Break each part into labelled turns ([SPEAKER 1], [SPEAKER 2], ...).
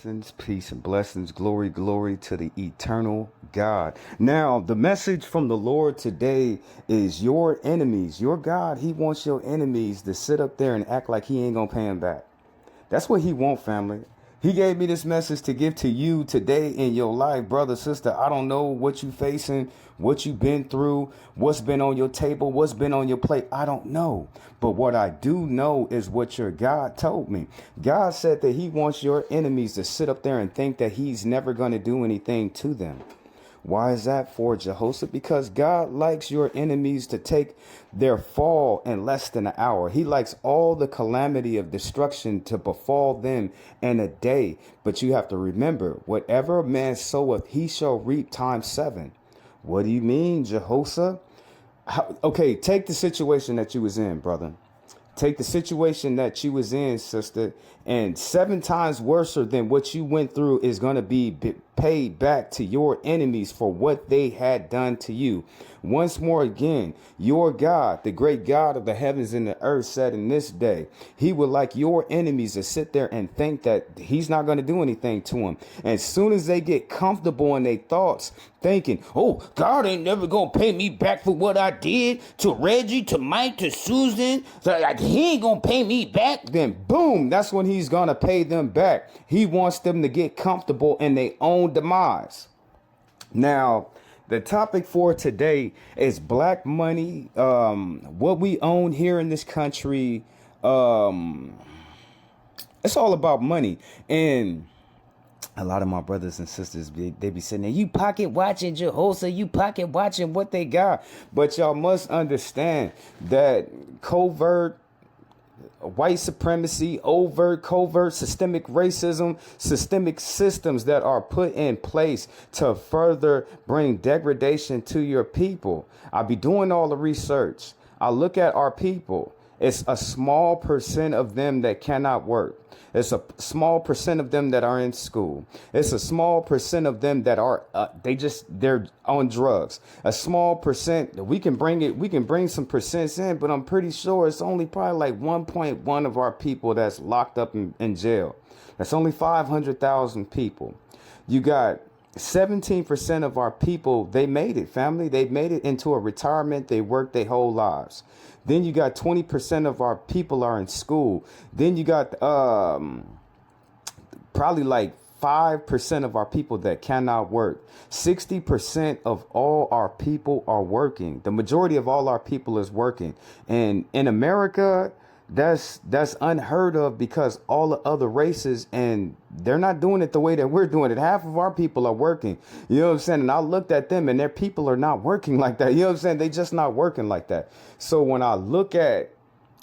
[SPEAKER 1] Blessings, peace, and blessings. Glory, glory to the eternal God. Now, the message from the Lord today is your enemies. Your God, he wants your enemies to sit up there and act like he ain't going to pay him back. That's what he wants, family. He gave me this message to give to you today in your life, brother, sister. I don't know what you facing, what you've been through, what's been on your table, what's been on your plate. I don't know. But what I do know is what your God told me. God said that he wants your enemies to sit up there and think that he's never going to do anything to them. Why is that for, Jehoshaphat? Because God likes your enemies to take their fall in less than an hour. He likes all the calamity of destruction to befall them in a day. But you have to remember, whatever a man soweth, he shall reap times 7. What do you mean, Jehoshaphat? Okay, take the situation that you was in, brother. Take the situation that you was in, sister, and 7 times worse than what you went through is going to be paid back to your enemies for what they had done to you. Once more again, your God, the great God of the heavens and the earth, said in this day, he would like your enemies to sit there and think that he's not going to do anything to them. And as soon as they get comfortable in their thoughts, thinking, oh, God ain't never going to pay me back for what I did to Reggie, to Mike, to Susan. So he ain't going to pay me back. Then boom, that's when he's going to pay them back. He wants them to get comfortable in their own demise. Now, the topic for today is black money, what we own here in this country. It's all about money. And a lot of my brothers and sisters, they be sitting there, you pocket watching Jehoshaphat, you pocket watching what they got. But y'all must understand that covert white supremacy, overt, covert, systemic racism, systemic systems that are put in place to further bring degradation to your people. I'll be doing all the research. I look at our people. It's a small percent of them that cannot work. It's a small percent of them that are in school. It's a small percent of them that are they're on drugs. A small percent. We can bring some percents in, but I'm pretty sure it's only probably like 1.1 of our people that's locked up in jail. That's only 500,000 people. You got 17% of our people, they made it, family. They made it into a retirement. They worked their whole lives. Then you got 20% of our people are in school. Then you got probably like 5% of our people that cannot work. 60% of all our people are working. The majority of all our people is working. And in America, that's unheard of because all the other races, and they're not doing it the way that we're doing it. Half of our people are working. You know what I'm saying? And I looked at them and their people are not working like that. You know what I'm saying? They just not working like that. So when I look at,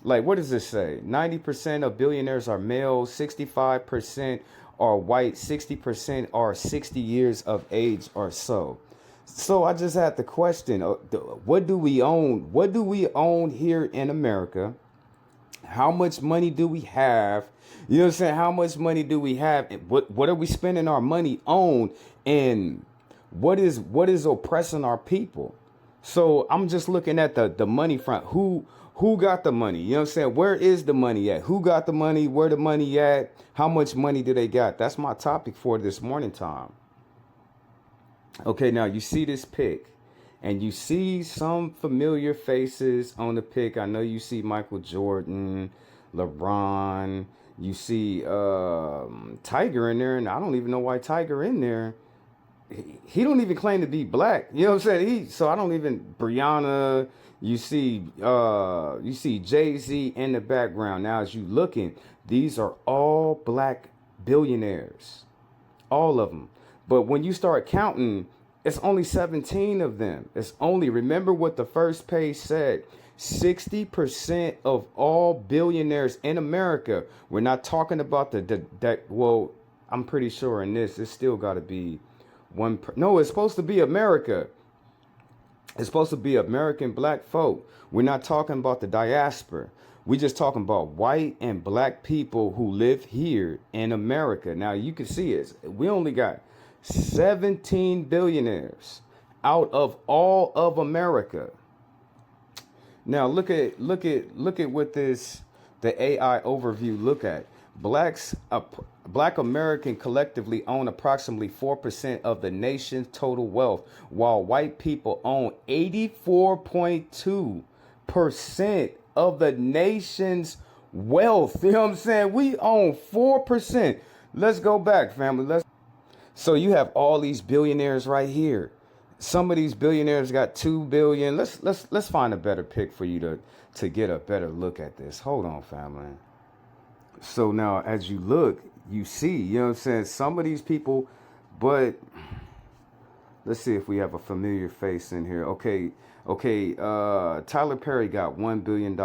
[SPEAKER 1] like, what does this say? 90% of billionaires are male, 65% are white, 60% are 60 years of age or so. So I just had the question, what do we own? What do we own here in America? How much money do we have? You know what I'm saying? How much money do we have? What are we spending our money on? And what is oppressing our people? So I'm just looking at the money front. Who got the money? You know what I'm saying? Where is the money at? Who got the money? Where the money at? How much money do they got? That's my topic for this morning time. Okay, now you see this pic. And you see some familiar faces on the pic. I know you see Michael Jordan, LeBron. You see Tiger in there, and I don't even know why Tiger in there. He don't even claim to be black. You know what I'm saying? So I don't even Brianna. You see Jay-Z in the background. Now, as you looking, these are all black billionaires, all of them. But when you start counting, it's only 17 of them. It's only, remember what the first page said, 60% of all billionaires in America. We're not talking about well, I'm pretty sure in this, it's still got to be no, it's supposed to be America. It's supposed to be American black folk. We're not talking about the diaspora. We're just talking about white and black people who live here in America. Now you can see it. We only got 17 billionaires out of all of America. Now look at what the AI overview look at. Black American collectively own approximately 4% of the nation's total wealth, while white people own 84.2% of the nation's wealth. You know what I'm saying? We own 4%. Let's go back, family. So you have all these billionaires right here. Some of these billionaires got 2 billion. Let's find a better pick for you to get a better look at this. Hold on, family. So now as you look, you see, you know what I'm saying, some of these people, but let's see if we have a familiar face in here. Okay, Tyler Perry got $1 billion.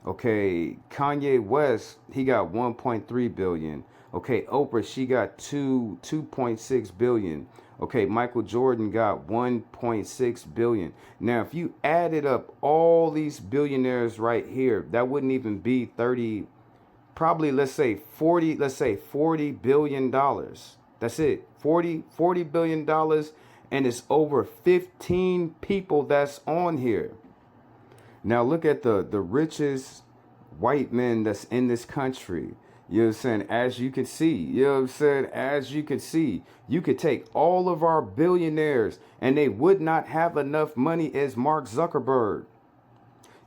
[SPEAKER 1] Okay, Kanye West, he got 1.3 billion. Okay, Oprah, she got 2.6 billion. Okay, Michael Jordan got 1.6 billion. Now, if you added up all these billionaires right here, that wouldn't even be 30, probably let's say 40 billion dollars. That's it. 40 billion dollars, and it's over 15 people that's on here. Now look at the richest white men that's in this country. You know what I'm saying? As you can see, you know what I'm saying? As you can see, you could take all of our billionaires and they would not have enough money as Mark Zuckerberg.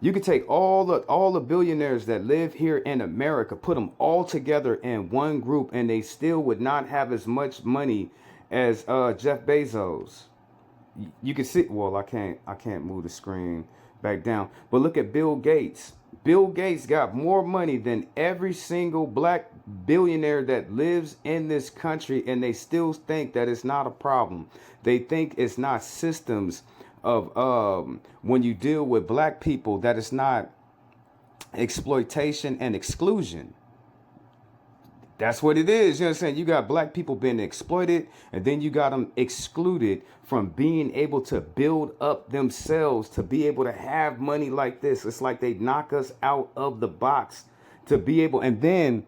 [SPEAKER 1] You could take all the billionaires that live here in America, put them all together in one group, and they still would not have as much money as Jeff Bezos. You can see. Well, I can't move the screen back down. But look at Bill Gates. Bill Gates got more money than every single black billionaire that lives in this country, and they still think that it's not a problem. They think it's not systems of when you deal with black people, that it's not exploitation and exclusion. That's what it is. You know what I'm saying? You got black people being exploited, and then you got them excluded from being able to build up themselves to be able to have money like this. It's like they knock us out of the box to be able, and then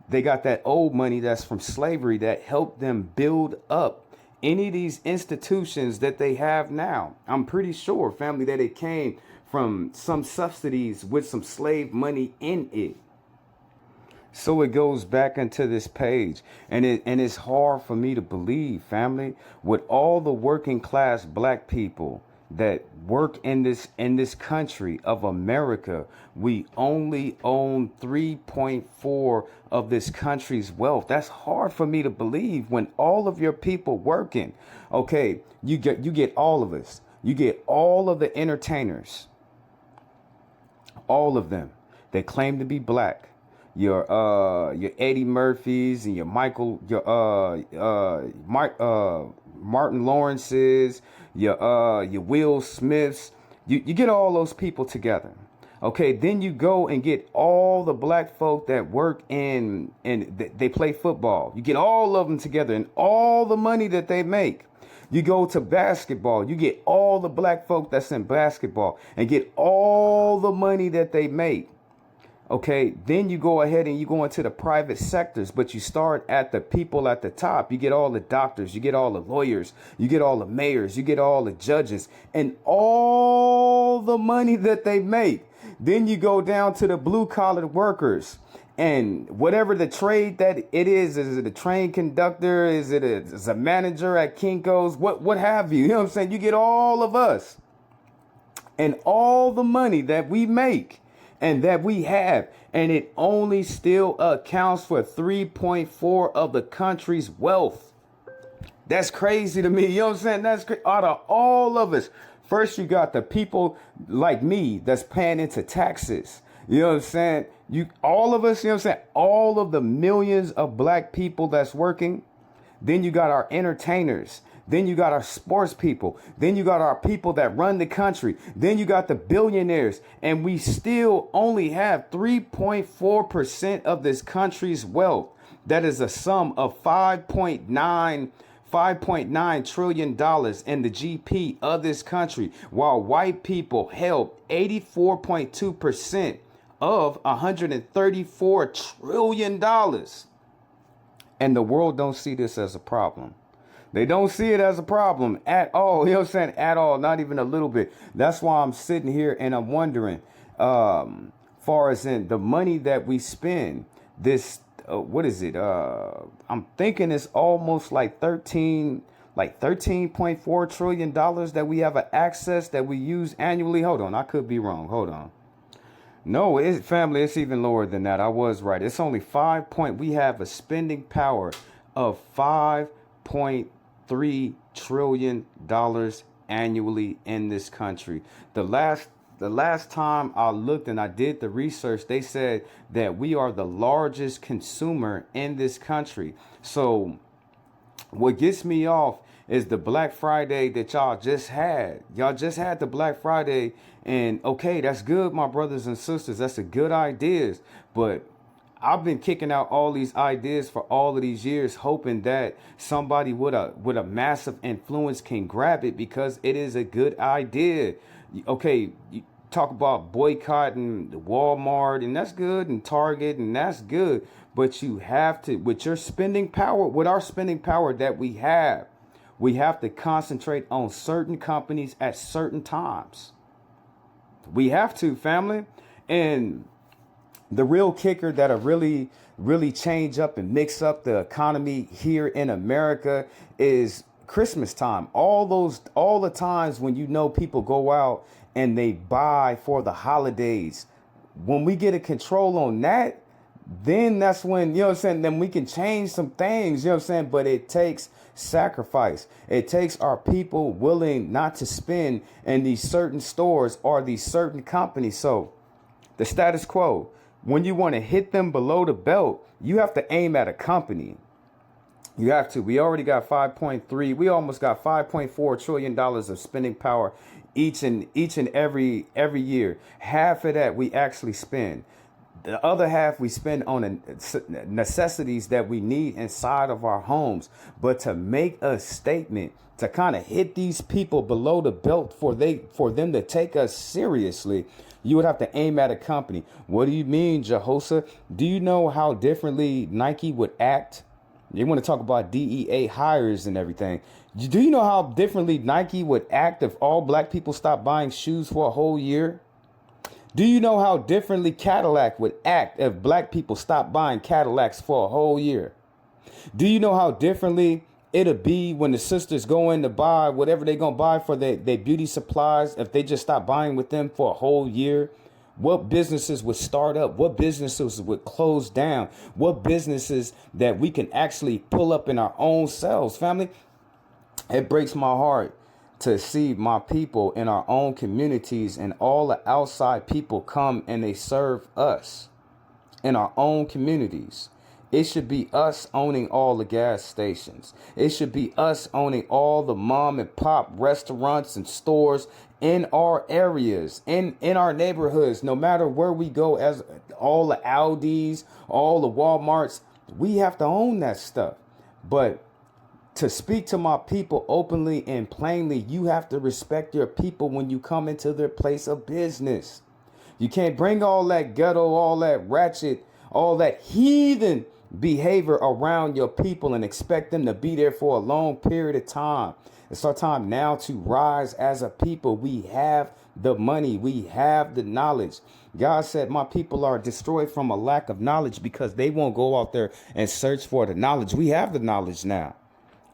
[SPEAKER 1] they got that old money that's from slavery that helped them build up any of these institutions that they have now. I'm pretty sure, family, that it came from some subsidies with some slave money in it. So it goes back into this page, and it's hard for me to believe, family, with all the working class black people that work in this country of America, we only own 3.4 of this country's wealth. That's hard for me to believe when all of your people working. Okay, you get all of us. You get all of the entertainers. All of them. They claim to be black. Your Eddie Murphys and your Martin Lawrences, your Will Smiths. You get all those people together. Okay, then you go and get all the black folk that work and they play football. You get all of them together and all the money that they make. You go to basketball, you get all the black folk that's in basketball and get all the money that they make. Okay, then you go ahead and you go into the private sectors, but you start at the people at the top. You get all the doctors, you get all the lawyers, you get all the mayors, you get all the judges, and all the money that they make. Then you go down to the blue collar workers, and whatever the trade that it is it a train conductor? Is it a manager at Kinko's? What have you? You know what I'm saying? You get all of us and all the money that we make and that we have, and it only still accounts for 3.4 of the country's wealth. That's crazy to me. You know what I'm saying? That's crazy. Out of all of us, first you got the people like me that's paying into taxes. You know what I'm saying? All of us, you know what I'm saying? All of the millions of black people that's working. Then you got our entertainers. Then you got our sports people. Then you got our people that run the country. Then you got the billionaires. And we still only have 3.4% of this country's wealth. That is a sum of $5.9 trillion in the GP of this country, while white people held 84.2% of $134 trillion. And the world don't see this as a problem. They don't see it as a problem at all. You know what I'm saying? At all. Not even a little bit. That's why I'm sitting here and I'm wondering, far as in the money that we spend, this what is it? I'm thinking it's almost like 13.4 trillion dollars that we have an access that we use annually. Hold on, I could be wrong. Hold on. No, it's family. It's even lower than that. I was right. It's only we have a spending power of $5.3 trillion annually in this country. The last time I looked and I did the research, they said that we are the largest consumer in this country. So what gets me off is the Black Friday that y'all just had. Y'all just had the Black Friday, and okay, that's good, my brothers and sisters. That's a good ideas, but I've been kicking out all these ideas for all of these years, hoping that somebody with a massive influence can grab it because it is a good idea. Okay, you talk about boycotting Walmart, and that's good, and Target, and that's good, but you have to, with your spending power, with our spending power that we have to concentrate on certain companies at certain times. We have to, family. And the real kicker that'll really change up and mix up the economy here in America is Christmas time. All the times when people go out and they buy for the holidays. When we get a control on that, then that's when, then we can change some things, but it takes sacrifice. It takes our people willing not to spend in these certain stores or these certain companies. So the status quo, when you want to hit them below the belt, you have to aim at a company. You have to. We already got 5.3. We almost got $5.4 trillion of spending power each and every year. Half of that we actually spend. The other half we spend on necessities that we need inside of our homes. But to make a statement, to kind of hit these people below the belt for them to take us seriously, you would have to aim at a company. What do you mean, Jehosa? Do you know how differently Nike would act? You want to talk about DEA hires and everything. Do you know how differently Nike would act if all black people stopped buying shoes for a whole year? Do you know how differently Cadillac would act if black people stopped buying Cadillacs for a whole year? Do you know how differently it'll be when the sisters go in to buy whatever they're going to buy for their beauty supplies if they just stop buying with them for a whole year? What businesses would start up? What businesses would close down? What businesses that we can actually pull up in our own selves, family? It breaks my heart to see my people in our own communities and all the outside people come and they serve us in our own communities. It should be us owning all the gas stations. It should be us owning all the mom and pop restaurants and stores in our areas, in our neighborhoods, no matter where we go, as all the Audis, all the Walmarts. We have to own that stuff. But to speak to my people openly and plainly, you have to respect your people when you come into their place of business. You can't bring all that ghetto, all that ratchet, all that heathen behavior around your people and expect them to be there for a long period of time. It's our time now to rise as a people. We have the money. We have the knowledge. God said my people are destroyed from a lack of knowledge because they won't go out there and search for the knowledge. We have the knowledge now.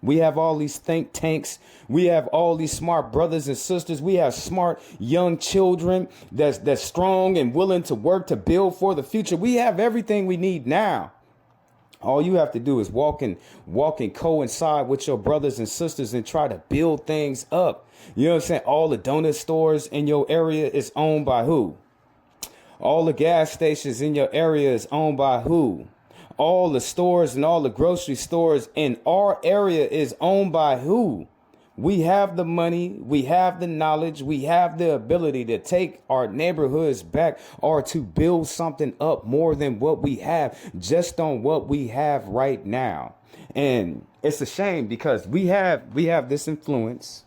[SPEAKER 1] We have all these think tanks. We have all these smart brothers and sisters. We have smart young children that's strong and willing to work to build for the future. We have everything we need now. All you have to do is walk and coincide with your brothers and sisters and try to build things up. You know what I'm saying? All the donut stores in your area is owned by who? All the gas stations in your area is owned by who? All the stores and all the grocery stores in our area is owned by who? We have the money, we have the knowledge, we have the ability to take our neighborhoods back or to build something up more than what we have, just on what we have right now. And it's a shame because we have this influence.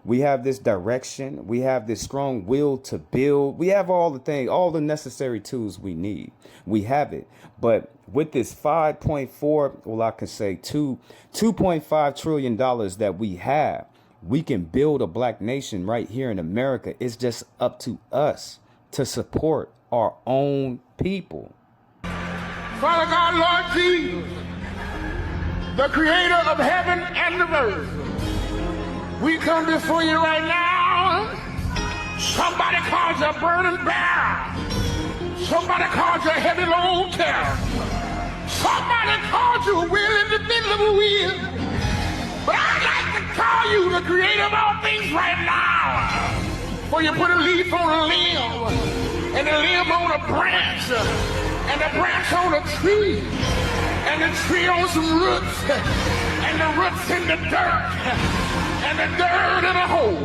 [SPEAKER 1] We have this direction. We have this strong will to build. We have all the things, all the necessary tools we need. We have it. But with this 5.4, well, I can say $2.5 trillion that we have, we can build a black nation right here in America. It's just up to us to support our own people.
[SPEAKER 2] Father God, Lord Jesus, the creator of heaven and the earth, we come before you right now. Somebody calls you a burden bearer. Somebody calls you a heavy load carrier. Somebody calls you a wheel in the middle of a wheel. But I'd like to call you the creator of all things right now. For you put a leaf on a limb, and a limb on a branch, and a branch on a tree, and the tree on some roots, and the roots in the dirt, and the dirt in a hole.